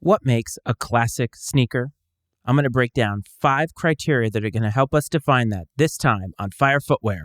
What makes a classic sneaker? I'm going to break down 5 criteria that are going to help us define that this time on Fire Footwear.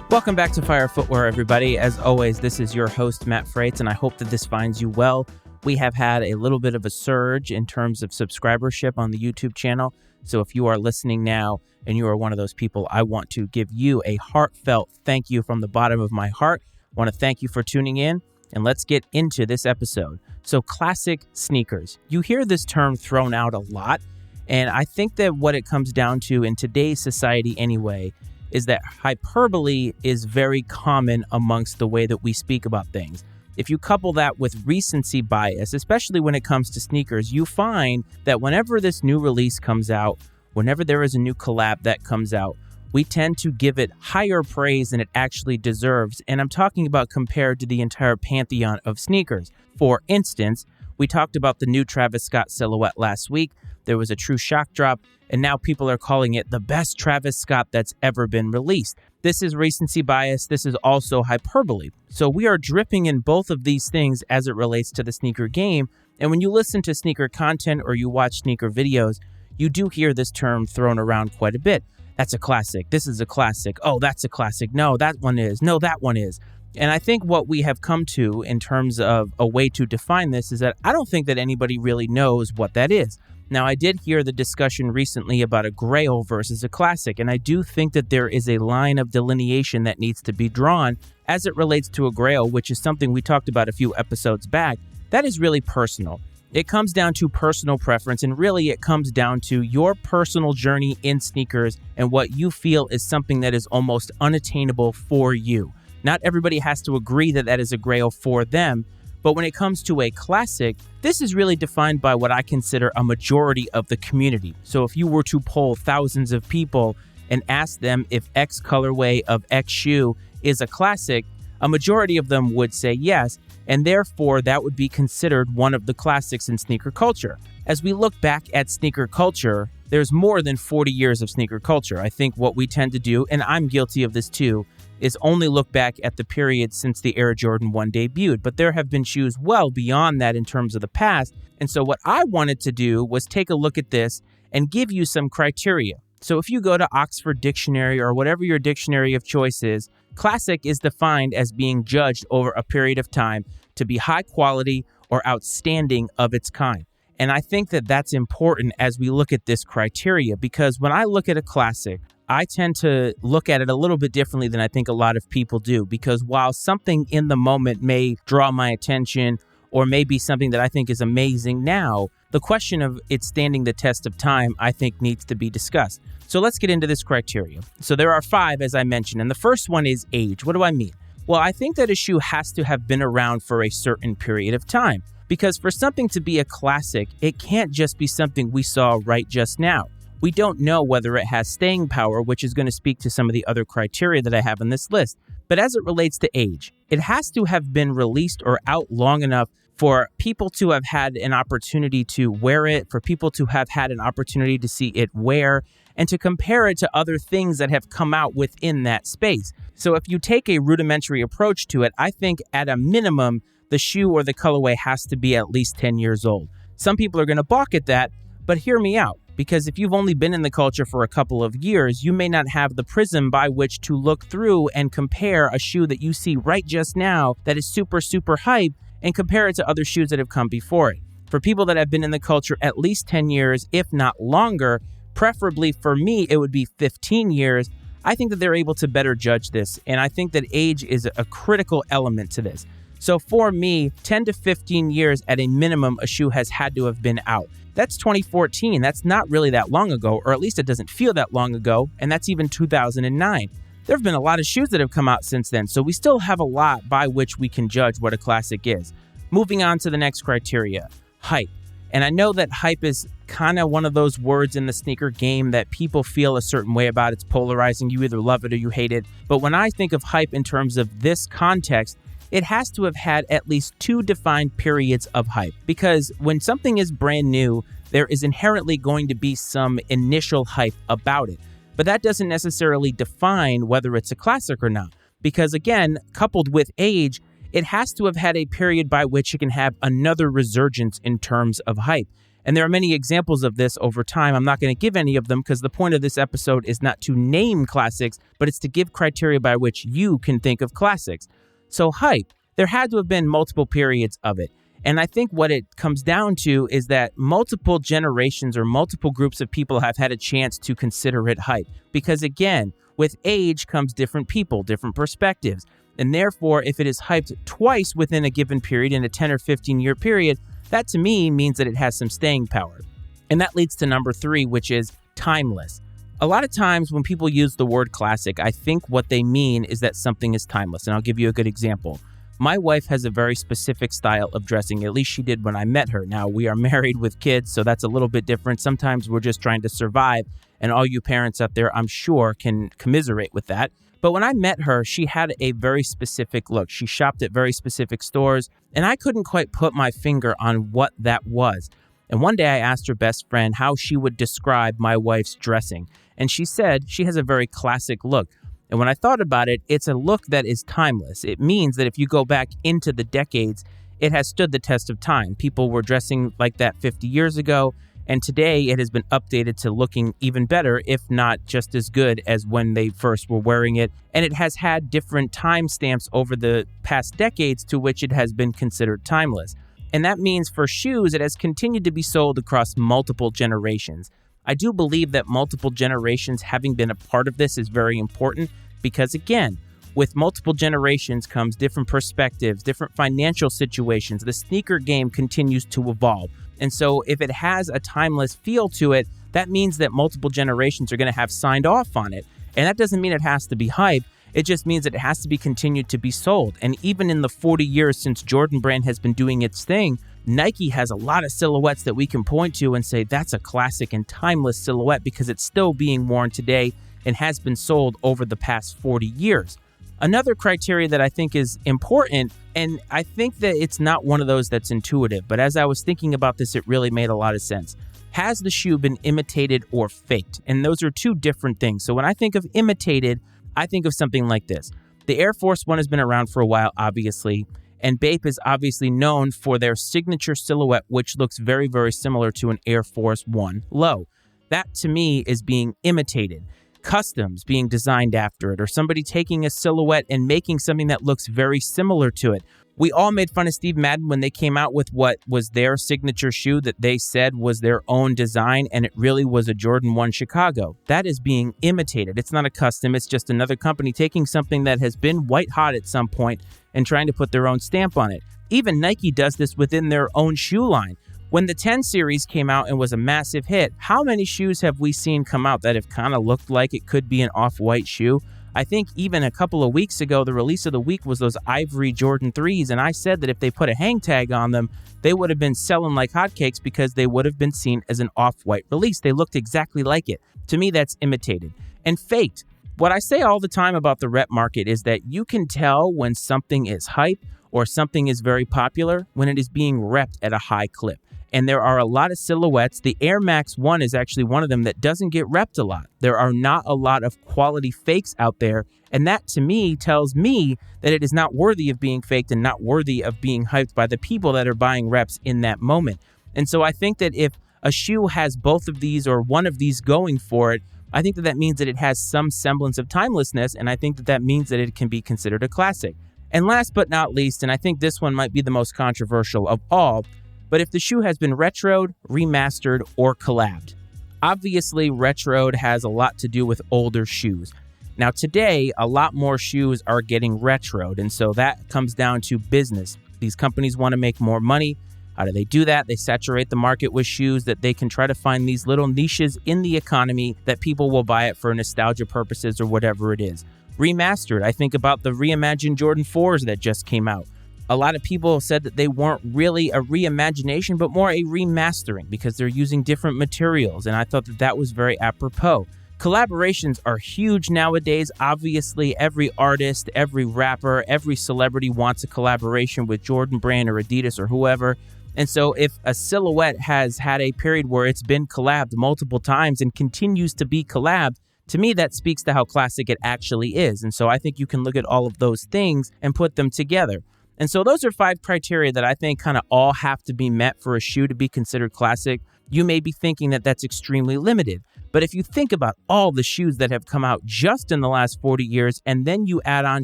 Welcome back to Fire Footwear, everybody. As always, this is your host, Matt Frates, and I hope that this finds you well. We have had a little bit of a surge in terms of subscribership on the YouTube channel. So if you are listening now and you are one of those people, I want to give you a heartfelt thank you from the bottom of my heart. I want to thank you for tuning in, and let's get into this episode. So classic sneakers. You hear this term thrown out a lot, and I think that what it comes down to in today's society anyway is that hyperbole is very common amongst the way that we speak about things. If you couple that with recency bias, especially when it comes to sneakers, you find that whenever this new release comes out, whenever there is a new collab that comes out, we tend to give it higher praise than it actually deserves. And I'm talking about compared to the entire pantheon of sneakers. For instance, we talked about the new Travis Scott silhouette last week. There was a true shock drop, and now people are calling it the best Travis Scott that's ever been released. This is recency bias. This is also hyperbole. So we are dripping in both of these things as it relates to the sneaker game. And when you listen to sneaker content or you watch sneaker videos, you do hear this term thrown around quite a bit. That's a classic. This is a classic. Oh, that's a classic. No, that one is. No, that one is. And I think what we have come to in terms of a way to define this is that I don't think that anybody really knows what that is. Now, I did hear the discussion recently about a grail versus a classic, and I do think that there is a line of delineation that needs to be drawn as it relates to a grail, which is something we talked about a few episodes back. That is really personal. It comes down to personal preference, and really it comes down to your personal journey in sneakers and what you feel is something that is almost unattainable for you. Not everybody has to agree that that is a grail for them. But when it comes to a classic, this is really defined by what I consider a majority of the community. So if you were to poll thousands of people and ask them if X colorway of X shoe is a classic, a majority of them would say yes, and therefore that would be considered one of the classics in sneaker culture. As we look back at sneaker culture, there's more than 40 years of sneaker culture. I think what we tend to do, and I'm guilty of this too, is only look back at the period since the Air Jordan 1 debuted. But there have been shoes well beyond that in terms of the past. And so what I wanted to do was take a look at this and give you some criteria. So if you go to Oxford Dictionary or whatever your dictionary of choice is, classic is defined as being judged over a period of time to be high quality or outstanding of its kind. And I think that that's important as we look at this criteria, because when I look at a classic, I tend to look at it a little bit differently than I think a lot of people do, because while something in the moment may draw my attention or may be something that I think is amazing now, the question of it standing the test of time, I think, needs to be discussed. So let's get into this criteria. So there are 5, as I mentioned, and the first one is age. What do I mean? Well, I think that a shoe has to have been around for a certain period of time, because for something to be a classic, it can't just be something we saw right just now. We don't know whether it has staying power, which is going to speak to some of the other criteria that I have on this list. But as it relates to age, it has to have been released or out long enough for people to have had an opportunity to wear it, for people to have had an opportunity to see it wear, and to compare it to other things that have come out within that space. So if you take a rudimentary approach to it, I think at a minimum, the shoe or the colorway has to be at least 10 years old. Some people are going to balk at that, but hear me out. Because if you've only been in the culture for a couple of years, you may not have the prism by which to look through and compare a shoe that you see right just now that is super, super hype and compare it to other shoes that have come before it. For people that have been in the culture at least 10 years, if not longer, preferably for me, it would be 15 years. I think that they're able to better judge this. And I think that age is a critical element to this. So for me, 10 to 15 years at a minimum, a shoe has had to have been out. That's 2014. That's not really that long ago, or at least it doesn't feel that long ago, and that's even 2009. There have been a lot of shoes that have come out since then, so we still have a lot by which we can judge what a classic is. Moving on to the next criteria, hype. And I know that hype is kind of one of those words in the sneaker game that people feel a certain way about. It's polarizing. You either love it or you hate it. But when I think of hype in terms of this context, it has to have had at least 2 defined periods of hype. Because when something is brand new, there is inherently going to be some initial hype about it. But that doesn't necessarily define whether it's a classic or not. Because again, coupled with age, it has to have had a period by which it can have another resurgence in terms of hype. And there are many examples of this over time. I'm not going to give any of them because the point of this episode is not to name classics, but it's to give criteria by which you can think of classics. So hype, there had to have been multiple periods of it. And I think what it comes down to is that multiple generations or multiple groups of people have had a chance to consider it hype. Because again, with age comes different people, different perspectives. And therefore, if it is hyped twice within a given period in a 10 or 15 year period, that to me means that it has some staying power. And that leads to number 3, which is timeless. A lot of times when people use the word classic, I think what they mean is that something is timeless. And I'll give you a good example. My wife has a very specific style of dressing, at least she did when I met her. Now, we are married with kids, so that's a little bit different. Sometimes we're just trying to survive, and all you parents out there, I'm sure, can commiserate with that. But when I met her, she had a very specific look. She shopped at very specific stores, and I couldn't quite put my finger on what that was. And one day I asked her best friend how she would describe my wife's dressing, and she said she has a very classic look. And when I thought about it, it's a look that is timeless. It means that if you go back into the decades, it has stood the test of time. People were dressing like that 50 years ago, and today it has been updated to looking even better, if not just as good as when they first were wearing it. And it has had different timestamps over the past decades to which it has been considered timeless. And that means for shoes, it has continued to be sold across multiple generations. I do believe that multiple generations having been a part of this is very important because, again, with multiple generations comes different perspectives, different financial situations. The sneaker game continues to evolve. And so if it has a timeless feel to it, that means that multiple generations are going to have signed off on it. And that doesn't mean it has to be hype. It just means that it has to be continued to be sold. And even in the 40 years since Jordan Brand has been doing its thing, Nike has a lot of silhouettes that we can point to and say that's a classic and timeless silhouette because it's still being worn today and has been sold over the past 40 years. Another criteria that I think is important, and I think that it's not one of those that's intuitive, but as I was thinking about this, it really made a lot of sense. Has the shoe been imitated or faked? And those are 2 different things. So when I think of imitated, I think of something like this. The Air Force One has been around for a while, obviously, and Bape is obviously known for their signature silhouette, which looks very, very similar to an Air Force One low. That, to me, is being imitated. Customs being designed after it, or somebody taking a silhouette and making something that looks very similar to it. We all made fun of Steve Madden when they came out with what was their signature shoe that they said was their own design, and it really was a Jordan 1 Chicago. That is being imitated. It's not a custom. It's just another company taking something that has been white hot at some point and trying to put their own stamp on it. Even Nike does this within their own shoe line. When the 10 series came out and was a massive hit, how many shoes have we seen come out that have kind of looked like it could be an off-white shoe? I think even a couple of weeks ago, the release of the week was those ivory Jordan 3s, and I said that if they put a hang tag on them, they would have been selling like hotcakes because they would have been seen as an off-white release. They looked exactly like it. To me, that's imitated. And faked. What I say all the time about the rep market is that you can tell when something is hype or something is very popular when it is being repped at a high clip. And there are a lot of silhouettes. The Air Max 1 is actually one of them that doesn't get repped a lot. There are not a lot of quality fakes out there. And that, to me, tells me that it is not worthy of being faked and not worthy of being hyped by the people that are buying reps in that moment. And so I think that if a shoe has both of these or one of these going for it, I think that that means that it has some semblance of timelessness. And I think that that means that it can be considered a classic. And last but not least, and I think this one might be the most controversial of all, but if the shoe has been retroed, remastered, or collabed. Obviously, retroed has a lot to do with older shoes. Now today, a lot more shoes are getting retroed, and so that comes down to business. These companies want to make more money. How do they do that? They saturate the market with shoes that they can try to find these little niches in the economy that people will buy it for nostalgia purposes or whatever it is. Remastered, I think about the reimagined Jordan 4s that just came out. A lot of people said that they weren't really a reimagination, but more a remastering because they're using different materials. And I thought that that was very apropos. Collaborations are huge nowadays. Obviously, every artist, every rapper, every celebrity wants a collaboration with Jordan Brand or Adidas or whoever. And so if a silhouette has had a period where it's been collabed multiple times and continues to be collabed, to me, that speaks to how classic it actually is. And so I think you can look at all of those things and put them together. And so those are 5 criteria that I think kind of all have to be met for a shoe to be considered classic. You may be thinking that that's extremely limited. But if you think about all the shoes that have come out just in the last 40 years, and then you add on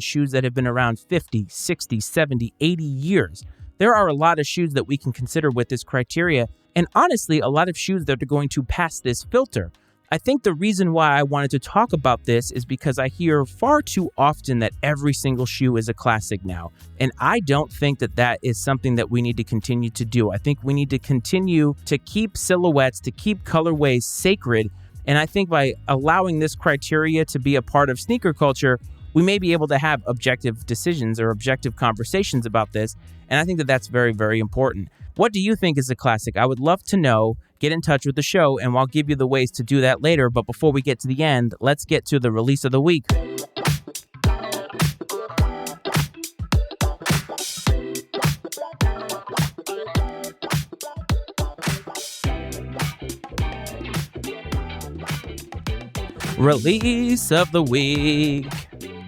shoes that have been around 50, 60, 70, 80 years, there are a lot of shoes that we can consider with this criteria. And honestly, a lot of shoes that are going to pass this filter. I think the reason why I wanted to talk about this is because I hear far too often that every single shoe is a classic now. And I don't think that that is something that we need to continue to do. I think we need to continue to keep silhouettes, to keep colorways sacred. And I think by allowing this criteria to be a part of sneaker culture, we may be able to have objective decisions or objective conversations about this. And I think that that's very, very important. What do you think is a classic? I would love to know. Get in touch with the show, and I'll give you the ways to do that later. But before we get to the end, let's get to the release of the week. Release of the week.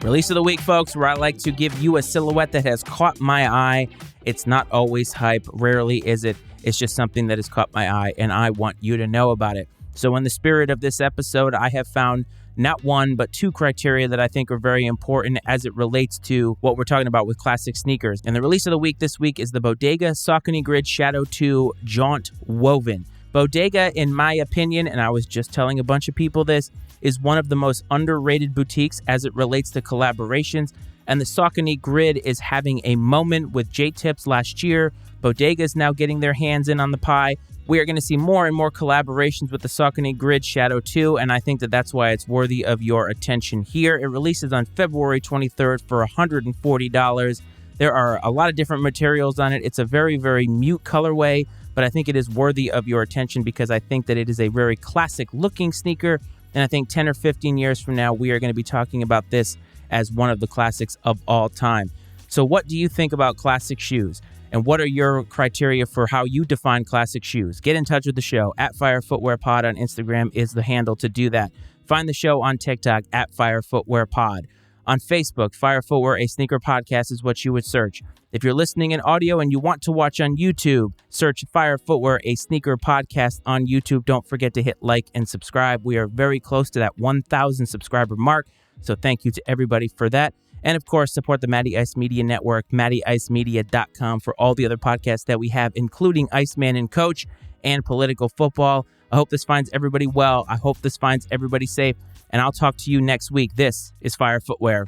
Release of the week, folks, where I like to give you a silhouette that has caught my eye. It's not always hype. Rarely is it. It's just something that has caught my eye, and I want you to know about it. So in the spirit of this episode, I have found not 1, but 2 criteria that I think are very important as it relates to what we're talking about with classic sneakers. And the release of the week this week is the Bodega Saucony Grid Shadow 2 Jaunt Woven. Bodega, in my opinion, and I was just telling a bunch of people this, is one of the most underrated boutiques as it relates to collaborations. And the Saucony Grid is having a moment with J-Tips last year. Bodega is now getting their hands in on the pie. We are going to see more and more collaborations with the Saucony Grid Shadow 2, and I think that that's why it's worthy of your attention here. It releases on February 23rd for $140. There are a lot of different materials on it. It's a very, very mute colorway, but I think it is worthy of your attention because I think that it is a very classic-looking sneaker, and I think 10 or 15 years from now, we are going to be talking about this as one of the classics of all time. So what do you think about classic shoes? And what are your criteria for how you define classic shoes? Get in touch with the show. @FireFootwearPod on Instagram is the handle to do that. Find the show on TikTok @FireFootwearPod. On Facebook, Fire Footwear, a sneaker podcast is what you would search. If you're listening in audio and you want to watch on YouTube, search Fire Footwear, a sneaker podcast on YouTube. Don't forget to hit like and subscribe. We are very close to that 1,000 subscriber mark. So thank you to everybody for that. And of course, support the Matty Ice Media Network, mattyIcemedia.com for all the other podcasts that we have, including Iceman and Coach and Political Football. I hope this finds everybody well. I hope this finds everybody safe. And I'll talk to you next week. This is Fire Footwear.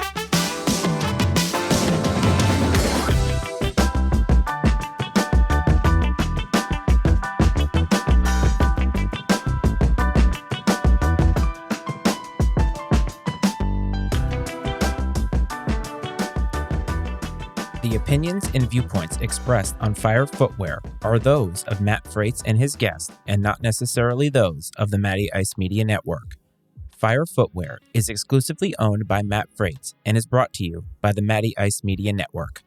The opinions and viewpoints expressed on Fire Footwear are those of Matt Frates and his guests, and not necessarily those of the Matty Ice Media Network. Fire Footwear is exclusively owned by Matt Frates and is brought to you by the Matty Ice Media Network.